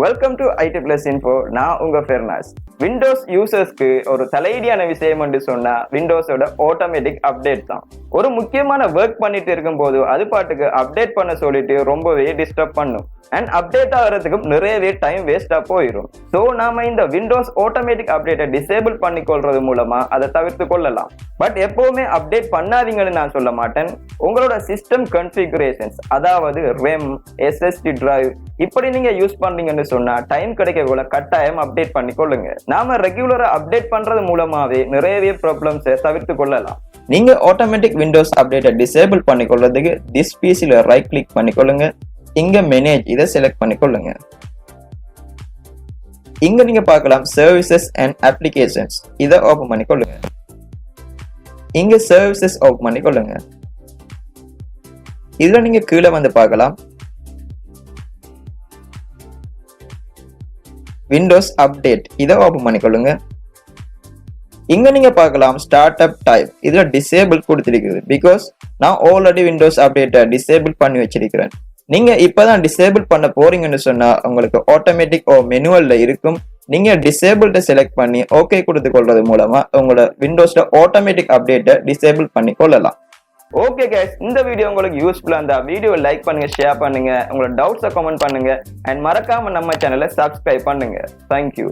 Welcome to IT Plus Info. நான் உங்க ஃபெர்னாஸ். Windows யூசர்ஸ்க்கு ஒரு தலையீடியான விஷயம் என்று சொன்னா விண்டோஸோட ஆட்டோமேட்டிக் அப்டேட் தான். ஒரு முக்கியமான ஒர்க் பண்ணிட்டு இருக்கும்போது அது பாட்டுக்கு அப்டேட் பண்ண சொல்லிட்டு ரொம்பவே டிஸ்டர்ப் பண்ணும். அண்ட் அப்டேட் ஆகிறதுக்கு நிறையவே டைம் வேஸ்டா போயிடும். ஸோ நாம இந்த விண்டோஸ் ஆட்டோமேட்டிக் அப்டேட்டை டிசேபிள் பண்ணி கொள்றது மூலமா அதை தவிர்த்து கொள்ளலாம். பட் எப்பவுமே அப்டேட் பண்ணாதீங்கன்னு நான் சொல்ல மாட்டேன். உங்களோட சிஸ்டம் கன்ஃபிகரேஷன்ஸ், அதாவது REM, SSD டிரைவ் இப்படி நீங்க யூஸ் பண்றீங்கன்னு சொன்னா டைம் கிடைக்கக்குள்ள கட்டாயம் அப்டேட் பண்ணி கொள்ளுங்க. நாம ரெகுலரா அப்டேட் பண்றது மூலமாவே நிறையவே ப்ராப்ளம்ஸை தவிர்த்து கொள்ளலாம். நீங்க ஆட்டோமேட்டிக் விண்டோஸ் அப்டேட்டை டிசேபிள் பண்ணி கொள்றதுக்கு திஸ் பிசில ரைட் கிளிக் பண்ணிக்கொள்ளுங்க. இங்க மேனேஜ் இதை செலக்ட் பண்ணிக்கொள்ளுங்க. இங்க நீங்க பார்க்கலாம் சர்வீசஸ் அண்ட் அப்ளிகேஷன்ஸ், இதை ஓபன் பண்ணிக்கொள்ளுங்க. இங்க சர்வீசஸ் ஓபன் பண்ணிக்கொள்ளுங்க. இதுல நீங்க கீழே வந்து பார்க்கலாம் விண்டோஸ் அப்டேட், இதை ஓபன் பண்ணிக்கொள்ளுங்க. இங்க நீங்க பார்க்கலாம் ஸ்டார்ட் அப் டைப், இதுல டிசேபிள் கொடுத்திருக்குது. பிகாஸ் நான் ஆல்ரெடி விண்டோஸ் அப்டேட்டை டிசேபிள் பண்ணி வச்சிருக்கிறேன். நீங்க இப்பதான் டிசேபிள் பண்ண போறீங்கன்னு சொன்னா உங்களுக்கு ஆட்டோமேட்டிக் மெனுவல்ல இருக்கும். நீங்க டிசேபிள்ட செலக்ட் பண்ணி ஓகே கொடுத்து கொள்றது மூலமா உங்களோட விண்டோஸ்ல ஆட்டோமேட்டிக் அப்டேட்டை டிசேபிள் பண்ணி கொள்ளலாம். ஓகே கைஸ், இந்த வீடியோ உங்களுக்கு யூஸ்ஃபுல்லா இருந்தா வீடியோ லைக் பண்ணுங்க, ஷேர் பண்ணுங்க, உங்களோட டவுட்ஸை கமெண்ட் பண்ணுங்க அண்ட் மறக்காம நம்ம சேனலை சப்ஸ்கிரைப் பண்ணுங்க. தேங்க்யூ.